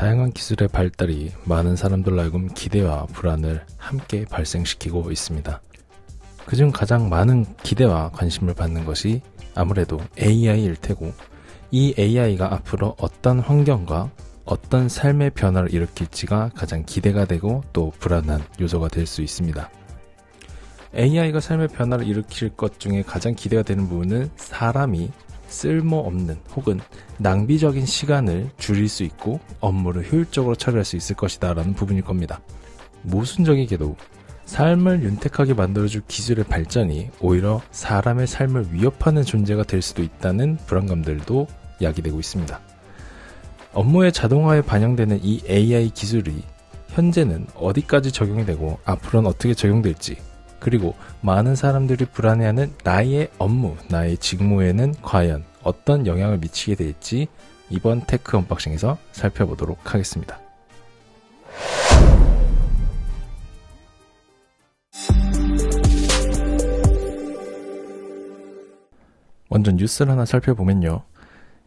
다양한 기술의 발달이 많은 사람들로 하여금 기대와 불안을 함께 발생시키고 있습니다. 그중 가장 많은 기대와 관심을 받는 것이 아무래도 AI일 테고, 이 AI가 앞으로 어떤 환경과 어떤 삶의 변화를 일으킬지가 가장 기대가 되고 또 불안한 요소가 될 수 있습니다. AI가 삶의 변화를 일으킬 것 중에 가장 기대가 되는 부분은 사람이 쓸모없는 혹은 낭비적인 시간을 줄일 수 있고 업무를 효율적으로 처리할 수 있을 것이다 라는 부분일 겁니다. 모순적이게도 삶을 윤택하게 만들어줄 기술의 발전이 오히려 사람의 삶을 위협하는 존재가 될 수도 있다는 불안감들도 야기되고 있습니다. 업무의 자동화에 반영되는 이 AI 기술이 현재는 어디까지 적용이 되고 앞으로는 어떻게 적용될지, 그리고 많은 사람들이 불안해하는 나의 업무, 나의 직무에는 과연 어떤 영향을 미치게 될지 이번 테크 언박싱에서 살펴보도록 하겠습니다. 먼저 뉴스를 하나 살펴보면요.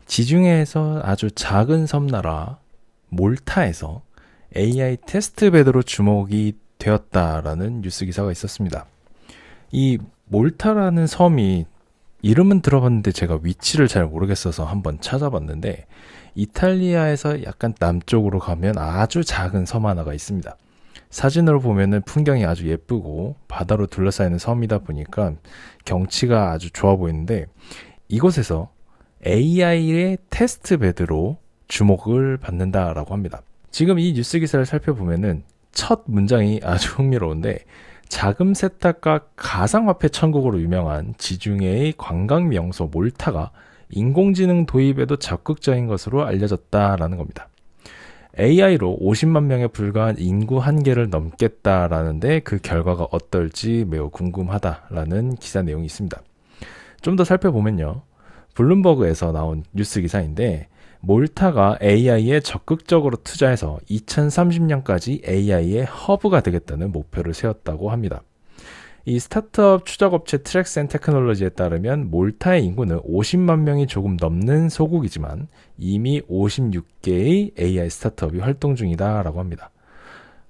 지중해에서 아주 작은 섬나라 몰타에서 AI 테스트베드로 주목이 되었다라는 뉴스 기사가 있었습니다. 이 몰타라는 섬이 이름은 들어봤는데 제가 위치를 잘 모르겠어서 한번 찾아봤는데, 이탈리아에서 약간 남쪽으로 가면 아주 작은 섬 하나가 있습니다. 사진으로 보면은 풍경이 아주 예쁘고 바다로 둘러싸이는 섬이다 보니까 경치가 아주 좋아 보이는데, 이곳에서 AI의 테스트베드로 주목을 받는다라고 합니다. 지금 이 뉴스 기사를 살펴보면은 첫 문장이 아주 흥미로운데, 자금 세탁과 가상화폐 천국으로 유명한 지중해의 관광 명소 몰타가 인공지능 도입에도 적극적인 것으로 알려졌다라는 겁니다. AI로 50만 명에 불과한 인구 한계를 넘겠다라는데 그 결과가 어떨지 매우 궁금하다라는 기사 내용이 있습니다. 좀 더 살펴보면요. 블룸버그에서 나온 뉴스 기사인데, 몰타가 AI에 적극적으로 투자해서 2030년까지 AI의 허브가 되겠다는 목표를 세웠다고 합니다. 이 스타트업 추적업체 트랙센 테크놀로지에 따르면 몰타의 인구는 50만 명이 조금 넘는 소국이지만 이미 56개의 AI 스타트업이 활동 중이다라고 합니다.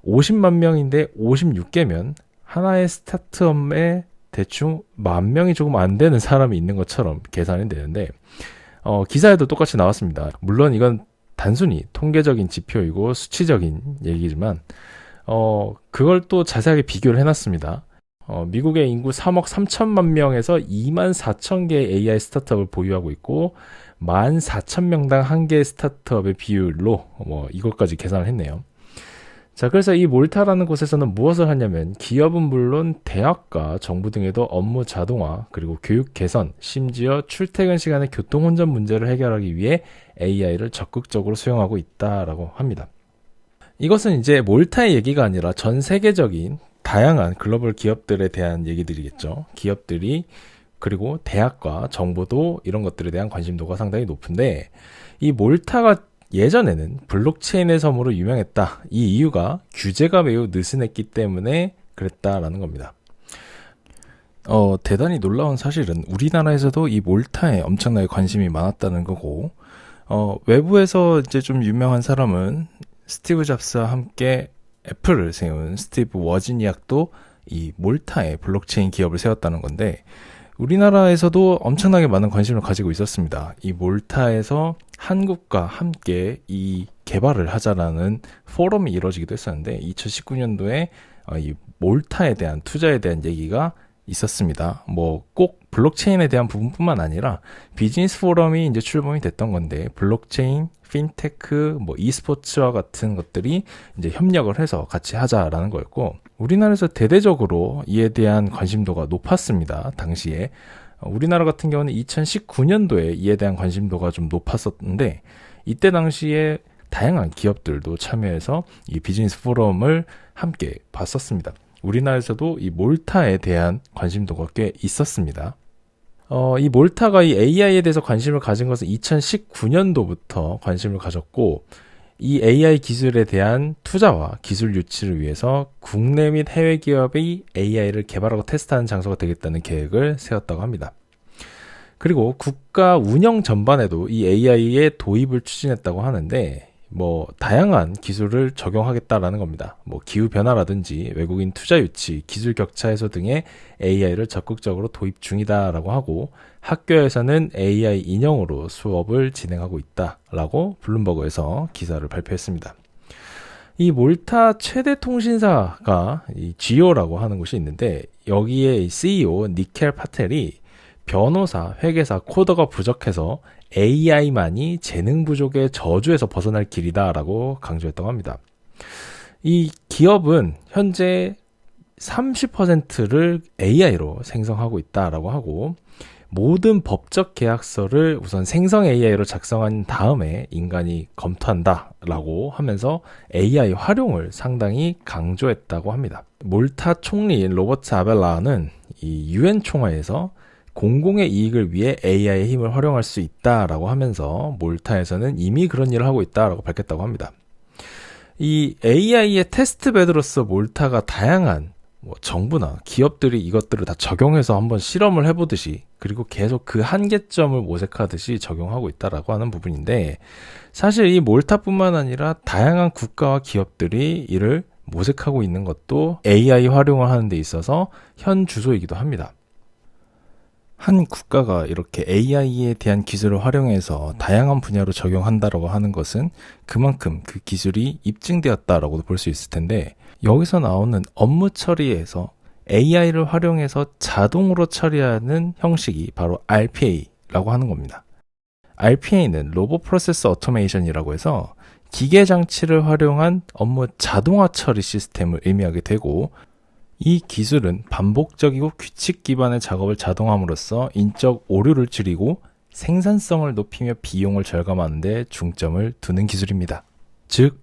50만 명인데 56개면 하나의 스타트업에 대충 10,000명이 조금 안 되는 사람이 있는 것처럼 계산이 되는데, 기사에도 똑같이 나왔습니다. 물론 이건 단순히 통계적인 지표이고 수치적인 얘기지만, 그걸 또 자세하게 비교를 해놨습니다. 미국의 인구 3억 3천만 명에서 2만 4천 개의 AI 스타트업을 보유하고 있고, 14,000명당 1개의 스타트업의 비율로 이것까지 계산을 했네요. 자, 그래서 이 몰타라는 곳에서는 무엇을 하냐면, 기업은 물론 대학과 정부 등에도 업무 자동화, 그리고 교육 개선, 심지어 출퇴근 시간의 교통 혼잡 문제를 해결하기 위해 AI를 적극적으로 수용하고 있다라고 합니다. 이것은 이제 몰타의 얘기가 아니라 전 세계적인 다양한 글로벌 기업들에 대한 얘기들이겠죠. 기업들이, 그리고 대학과 정부도 이런 것들에 대한 관심도가 상당히 높은데, 이 몰타가 예전에는 블록체인의 섬으로 유명했다. 이 이유가 규제가 매우 느슨했기 때문에 그랬다라는 겁니다. 대단히 놀라운 사실은 우리나라에서도 이 몰타에 엄청나게 관심이 많았다는 거고, 외부에서 이제 좀 유명한 사람은 스티브 잡스와 함께 애플을 세운 스티브 워즈니악도 이 몰타에 블록체인 기업을 세웠다는 건데, 우리나라에서도 엄청나게 많은 관심을 가지고 있었습니다. 이 몰타에서 한국과 함께 이 개발을 하자라는 포럼이 이루어지기도 했었는데, 2019년도에 이 몰타에 대한 투자에 대한 얘기가 있었습니다. 꼭 블록체인에 대한 부분뿐만 아니라 비즈니스 포럼이 이제 출범이 됐던 건데, 블록체인, 핀테크, e스포츠와 같은 것들이 이제 협력을 해서 같이 하자라는 거였고, 우리나라에서 대대적으로 이에 대한 관심도가 높았습니다. 당시에. 우리나라 같은 경우는 2019년도에 이에 대한 관심도가 좀 높았었는데, 이때 당시에 다양한 기업들도 참여해서 이 비즈니스 포럼을 함께 봤었습니다. 우리나라에서도 이 몰타에 대한 관심도가 꽤 있었습니다. 이 몰타가 이 AI에 대해서 관심을 가진 것은 2019년도부터 관심을 가졌고, 이 AI 기술에 대한 투자와 기술 유치를 위해서 국내 및 해외 기업이 AI를 개발하고 테스트하는 장소가 되겠다는 계획을 세웠다고 합니다. 그리고 국가 운영 전반에도 이 AI의 도입을 추진했다고 하는데, 다양한 기술을 적용하겠다라는 겁니다. 기후 변화라든지 외국인 투자 유치, 기술 격차 해소 등의 AI를 적극적으로 도입 중이다라고 하고, 학교에서는 AI 인형으로 수업을 진행하고 있다라고 블룸버그에서 기사를 발표했습니다. 이 몰타 최대 통신사가 이 지오라고 하는 곳이 있는데, 여기에 CEO 니켈 파텔이 변호사, 회계사, 코더가 부족해서 AI만이 재능 부족의 저주에서 벗어날 길이다라고 강조했다고 합니다. 이 기업은 현재 30%를 AI로 생성하고 있다라고 하고, 모든 법적 계약서를 우선 생성 AI로 작성한 다음에 인간이 검토한다라고 하면서 AI 활용을 상당히 강조했다고 합니다. 몰타 총리인 로버트 아벨라는 이 UN 총회에서 공공의 이익을 위해 AI의 힘을 활용할 수 있다라고 하면서 몰타에서는 이미 그런 일을 하고 있다라고 밝혔다고 합니다. 이 AI의 테스트베드로서 몰타가 다양한 정부나 기업들이 이것들을 다 적용해서 한번 실험을 해보듯이, 그리고 계속 그 한계점을 모색하듯이 적용하고 있다라고 하는 부분인데, 사실 이 몰타뿐만 아니라 다양한 국가와 기업들이 이를 모색하고 있는 것도 AI 활용을 하는 데 있어서 현 주소이기도 합니다. 한 국가가 이렇게 AI에 대한 기술을 활용해서 다양한 분야로 적용한다라고 하는 것은 그만큼 그 기술이 입증되었다라고도 볼 수 있을 텐데, 여기서 나오는 업무 처리에서 AI를 활용해서 자동으로 처리하는 형식이 바로 RPA라고 하는 겁니다. RPA는 로봇 프로세스 오토메이션이라고 해서 기계 장치를 활용한 업무 자동화 처리 시스템을 의미하게 되고, 이 기술은 반복적이고 규칙 기반의 작업을 자동함으로써 인적 오류를 줄이고 생산성을 높이며 비용을 절감하는 데 중점을 두는 기술입니다. 즉,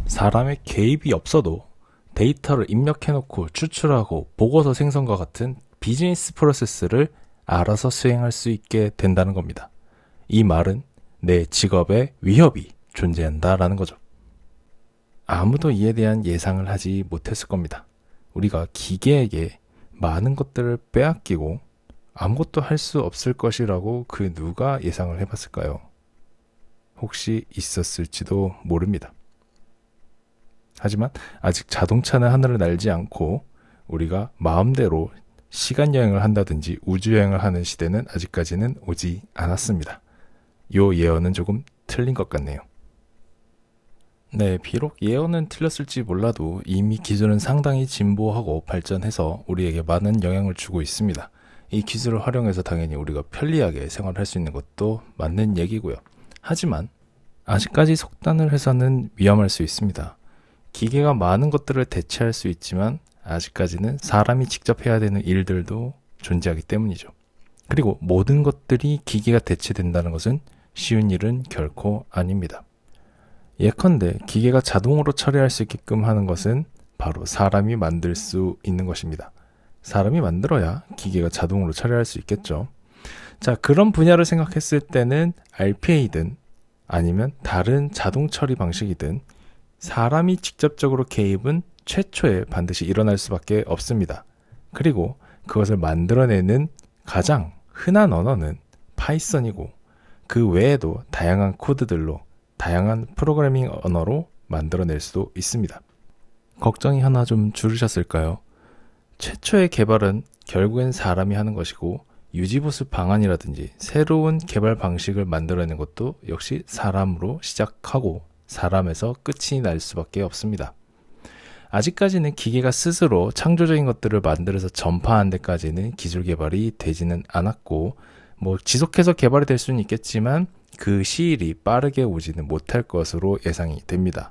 사람의 개입이 없어도 데이터를 입력해놓고 추출하고 보고서 생성과 같은 비즈니스 프로세스를 알아서 수행할 수 있게 된다는 겁니다. 이 말은 내 직업에 위협이 존재한다라는 거죠. 아무도 이에 대한 예상을 하지 못했을 겁니다. 우리가 기계에게 많은 것들을 빼앗기고 아무것도 할 수 없을 것이라고 그 누가 예상을 해봤을까요? 혹시 있었을지도 모릅니다. 하지만 아직 자동차는 하늘을 날지 않고 우리가 마음대로 시간 여행을 한다든지 우주 여행을 하는 시대는 아직까지는 오지 않았습니다. 요 예언은 조금 틀린 것 같네요. 네, 비록 예언은 틀렸을지 몰라도 이미 기술은 상당히 진보하고 발전해서 우리에게 많은 영향을 주고 있습니다. 이 기술을 활용해서 당연히 우리가 편리하게 생활할 수 있는 것도 맞는 얘기고요. 하지만 아직까지 속단을 해서는 위험할 수 있습니다. 기계가 많은 것들을 대체할 수 있지만 아직까지는 사람이 직접 해야 되는 일들도 존재하기 때문이죠. 그리고 모든 것들이 기계가 대체된다는 것은 쉬운 일은 결코 아닙니다. 예컨대 기계가 자동으로 처리할 수 있게끔 하는 것은 바로 사람이 만들 수 있는 것입니다. 사람이 만들어야 기계가 자동으로 처리할 수 있겠죠. 자, 그런 분야를 생각했을 때는 RPA든 아니면 다른 자동 처리 방식이든 사람이 직접적으로 개입은 최초에 반드시 일어날 수밖에 없습니다. 그리고 그것을 만들어내는 가장 흔한 언어는 파이썬이고, 그 외에도 다양한 코드들로 다양한 프로그래밍 언어로 만들어낼 수도 있습니다. 걱정이 하나 좀 줄으셨을까요? 최초의 개발은 결국엔 사람이 하는 것이고, 유지보수 방안이라든지 새로운 개발 방식을 만들어내는 것도 역시 사람으로 시작하고 사람에서 끝이 날 수밖에 없습니다. 아직까지는 기계가 스스로 창조적인 것들을 만들어서 전파하는 데까지는 기술 개발이 되지는 않았고, 지속해서 개발이 될 수는 있겠지만 그 시일이 빠르게 오지는 못할 것으로 예상이 됩니다.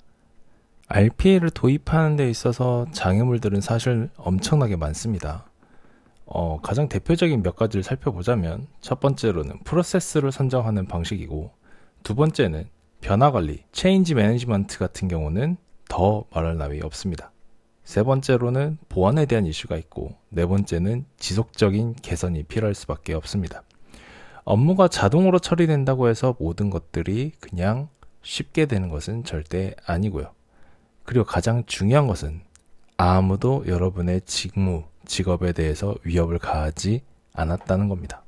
RPA를 도입하는 데 있어서 장애물들은 사실 엄청나게 많습니다. 가장 대표적인 몇 가지를 살펴보자면, 첫 번째로는 프로세스를 선정하는 방식이고, 두 번째는 변화관리, 체인지 매니지먼트 같은 경우는 더 말할 나위 없습니다. 세 번째로는 보안에 대한 이슈가 있고, 네 번째는 지속적인 개선이 필요할 수밖에 없습니다. 업무가 자동으로 처리된다고 해서 모든 것들이 그냥 쉽게 되는 것은 절대 아니고요. 그리고 가장 중요한 것은 아무도 여러분의 직무, 직업에 대해서 위협을 가하지 않았다는 겁니다.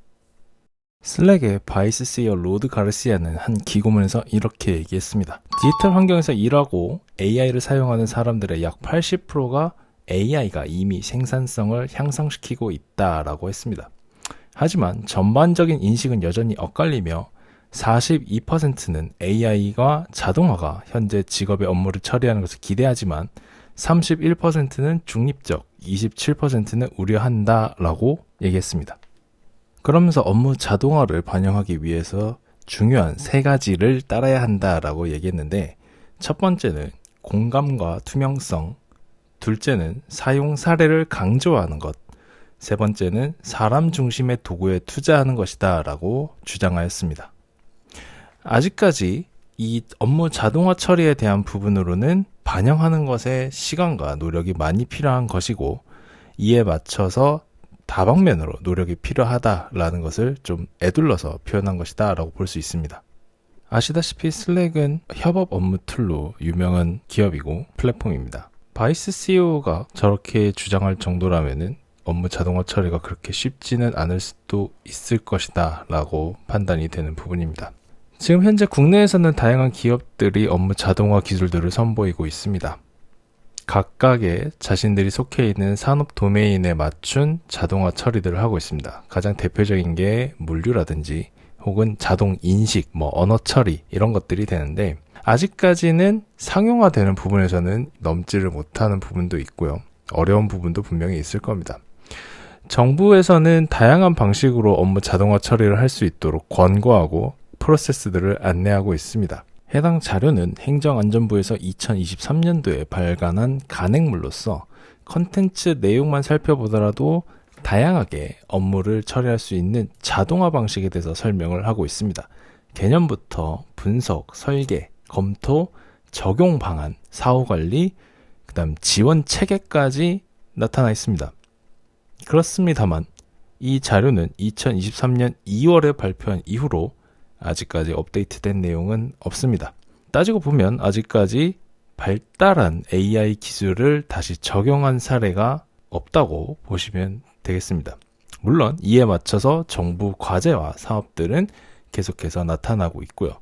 슬랙의 바이스 CEO 로드 가르시아는 한 기고문에서 이렇게 얘기했습니다. 디지털 환경에서 일하고 AI를 사용하는 사람들의 약 80%가 AI가 이미 생산성을 향상시키고 있다라고 했습니다. 하지만 전반적인 인식은 여전히 엇갈리며 42%는 AI와 자동화가 현재 직업의 업무를 처리하는 것을 기대하지만 31%는 중립적, 27%는 우려한다라고 얘기했습니다. 그러면서 업무 자동화를 반영하기 위해서 중요한 세 가지를 따라야 한다라고 얘기했는데, 첫 번째는 공감과 투명성, 둘째는 사용 사례를 강조하는 것, 세 번째는 사람 중심의 도구에 투자하는 것이다 라고 주장하였습니다. 아직까지 이 업무 자동화 처리에 대한 부분으로는 반영하는 것에 시간과 노력이 많이 필요한 것이고, 이에 맞춰서 다방면으로 노력이 필요하다라는 것을 좀 에둘러서 표현한 것이다 라고 볼 수 있습니다. 아시다시피 슬랙은 협업 업무 툴로 유명한 기업이고 플랫폼입니다. 바이스 CEO가 저렇게 주장할 정도라면은 업무 자동화 처리가 그렇게 쉽지는 않을 수도 있을 것이다 라고 판단이 되는 부분입니다. 지금 현재 국내에서는 다양한 기업들이 업무 자동화 기술들을 선보이고 있습니다. 각각의 자신들이 속해 있는 산업 도메인에 맞춘 자동화 처리들을 하고 있습니다. 가장 대표적인 게 물류라든지 혹은 자동 인식, 언어 처리 이런 것들이 되는데, 아직까지는 상용화되는 부분에서는 넘지를 못하는 부분도 있고요. 어려운 부분도 분명히 있을 겁니다. 정부에서는 다양한 방식으로 업무 자동화 처리를 할 수 있도록 권고하고 프로세스들을 안내하고 있습니다. 해당 자료는 행정안전부에서 2023년도에 발간한 간행물로서 컨텐츠 내용만 살펴보더라도 다양하게 업무를 처리할 수 있는 자동화 방식에 대해서 설명을 하고 있습니다. 개념부터 분석, 설계, 검토, 적용 방안, 사후관리, 그 다음 지원 체계까지 나타나 있습니다. 그렇습니다만 이 자료는 2023년 2월에 발표한 이후로 아직까지 업데이트된 내용은 없습니다. 따지고 보면 아직까지 발달한 AI 기술을 다시 적용한 사례가 없다고 보시면 되겠습니다. 물론 이에 맞춰서 정부 과제와 사업들은 계속해서 나타나고 있고요.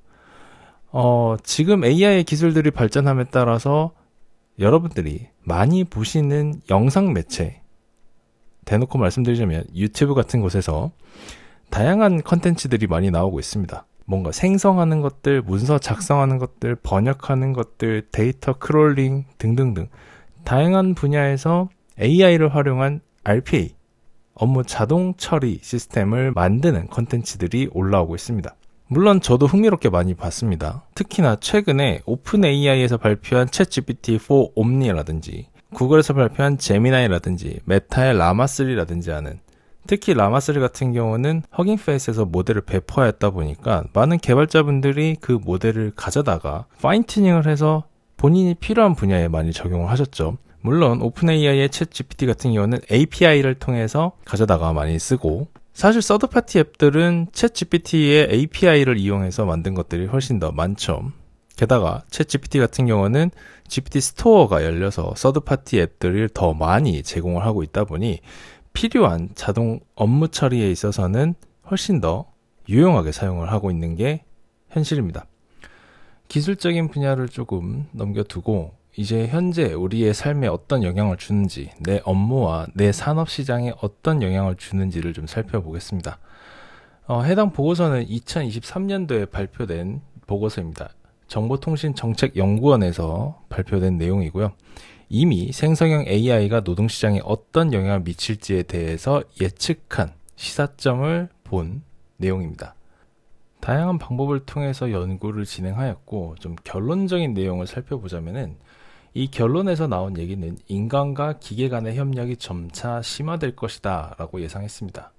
지금 AI 기술들이 발전함에 따라서 여러분들이 많이 보시는 영상 매체, 대놓고 말씀드리자면 유튜브 같은 곳에서 다양한 컨텐츠들이 많이 나오고 있습니다. 뭔가 생성하는 것들, 문서 작성하는 것들, 번역하는 것들, 데이터 크롤링 등등등 다양한 분야에서 AI를 활용한 RPA, 업무 자동 처리 시스템을 만드는 컨텐츠들이 올라오고 있습니다. 물론 저도 흥미롭게 많이 봤습니다. 특히나 최근에 오픈 AI에서 발표한 챗GPT-4 옴니라든지 구글에서 발표한 제미나이라든지 메타의 라마3라든지 하는, 특히 라마3 같은 경우는 허깅페이스에서 모델을 배포하였다 보니까 많은 개발자분들이 그 모델을 가져다가 파인 튜닝을 해서 본인이 필요한 분야에 많이 적용을 하셨죠. 물론 오픈 AI의 챗GPT 같은 경우는 API를 통해서 가져다가 많이 쓰고, 사실 서드파티 앱들은 챗GPT의 API를 이용해서 만든 것들이 훨씬 더 많죠. 게다가 챗GPT 같은 경우는 GPT 스토어가 열려서 서드파티 앱들을 더 많이 제공을 하고 있다 보니 필요한 자동 업무 처리에 있어서는 훨씬 더 유용하게 사용을 하고 있는 게 현실입니다. 기술적인 분야를 조금 넘겨두고 이제 현재 우리의 삶에 어떤 영향을 주는지, 내 업무와 내 산업 시장에 어떤 영향을 주는지를 좀 살펴보겠습니다. 해당 보고서는 2023년도에 발표된 보고서입니다. 정보통신정책연구원에서 발표된 내용이고요. 이미 생성형 AI가 노동시장에 어떤 영향을 미칠지에 대해서 예측한 시사점을 본 내용입니다. 다양한 방법을 통해서 연구를 진행하였고, 좀 결론적인 내용을 살펴보자면은 이 결론에서 나온 얘기는 인간과 기계 간의 협력이 점차 심화될 것이다 라고 예상했습니다.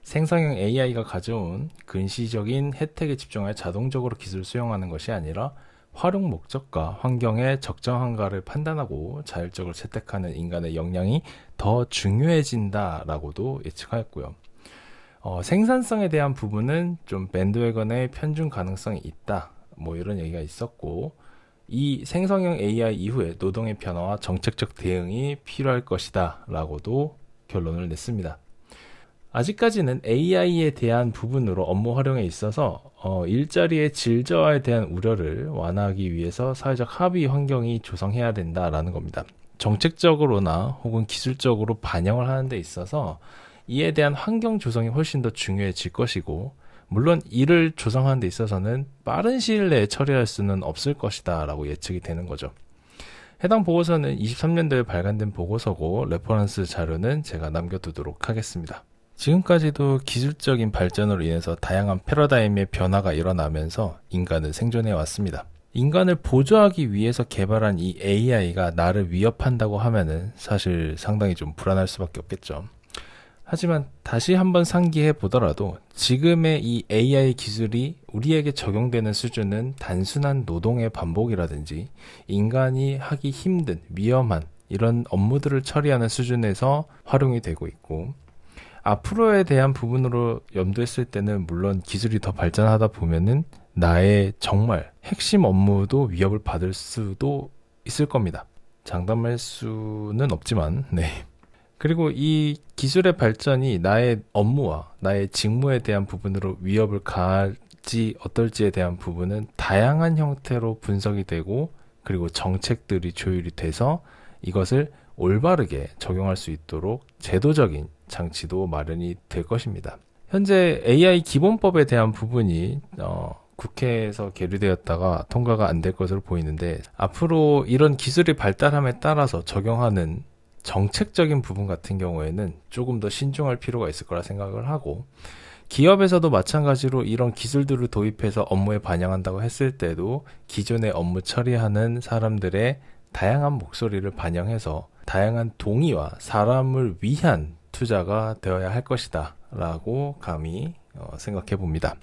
생성형 AI가 가져온 근시적인 혜택에 집중하여 자동적으로 기술을 수용하는 것이 아니라 활용 목적과 환경의 적정한가를 판단하고 자율적으로 채택하는 인간의 역량이 더 중요해진다라고도 예측하였고요. 생산성에 대한 부분은 좀 밴드웨건의 편중 가능성이 있다, 이런 얘기가 있었고, 이 생성형 AI 이후에 노동의 변화와 정책적 대응이 필요할 것이다 라고도 결론을 냈습니다. 아직까지는 AI에 대한 부분으로 업무 활용에 있어서 일자리의 질 저하에 대한 우려를 완화하기 위해서 사회적 합의 환경이 조성해야 된다라는 겁니다. 정책적으로나 혹은 기술적으로 반영을 하는 데 있어서 이에 대한 환경 조성이 훨씬 더 중요해질 것이고, 물론 이를 조성하는 데 있어서는 빠른 시일 내에 처리할 수는 없을 것이다 라고 예측이 되는 거죠. 해당 보고서는 23년도에 발간된 보고서고 레퍼런스 자료는 제가 남겨두도록 하겠습니다. 지금까지도 기술적인 발전으로 인해서 다양한 패러다임의 변화가 일어나면서 인간은 생존해 왔습니다. 인간을 보조하기 위해서 개발한 이 AI가 나를 위협한다고 하면은 사실 상당히 좀 불안할 수밖에 없겠죠. 하지만 다시 한번 상기해 보더라도 지금의 이 AI 기술이 우리에게 적용되는 수준은 단순한 노동의 반복이라든지 인간이 하기 힘든 위험한 이런 업무들을 처리하는 수준에서 활용이 되고 있고, 앞으로에 대한 부분으로 염두했을 때는 물론 기술이 더 발전하다 보면은 나의 정말 핵심 업무도 위협을 받을 수도 있을 겁니다. 장담할 수는 없지만, 네. 그리고 이 기술의 발전이 나의 업무와 나의 직무에 대한 부분으로 위협을 가할지 어떨지에 대한 부분은 다양한 형태로 분석이 되고, 그리고 정책들이 조율이 돼서 이것을 올바르게 적용할 수 있도록 제도적인 장치도 마련이 될 것입니다. 현재 AI 기본법에 대한 부분이 국회에서 계류되었다가 통과가 안 될 것으로 보이는데, 앞으로 이런 기술이 발달함에 따라서 적용하는 정책적인 부분 같은 경우에는 조금 더 신중할 필요가 있을 거라 생각을 하고, 기업에서도 마찬가지로 이런 기술들을 도입해서 업무에 반영한다고 했을 때도 기존의 업무 처리하는 사람들의 다양한 목소리를 반영해서 다양한 동의와 사람을 위한 투자가 되어야 할 것이다 라고 감히 생각해 봅니다.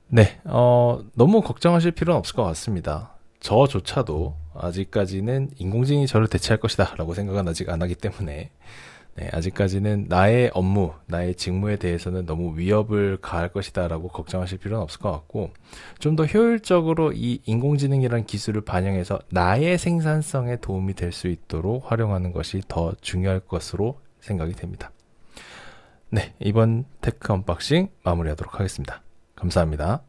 네, 너무 걱정하실 필요는 없을 것 같습니다. 저조차도 아직까지는 인공지능이 저를 대체할 것이다 라고 생각은 아직 안 하기 때문에, 네, 아직까지는 나의 업무, 나의 직무에 대해서는 너무 위협을 가할 것이다 라고 걱정하실 필요는 없을 것 같고, 좀 더 효율적으로 이 인공지능이라는 기술을 반영해서 나의 생산성에 도움이 될 수 있도록 활용하는 것이 더 중요할 것으로 생각이 됩니다. 네, 이번 테크 언박싱 마무리하도록 하겠습니다. 감사합니다.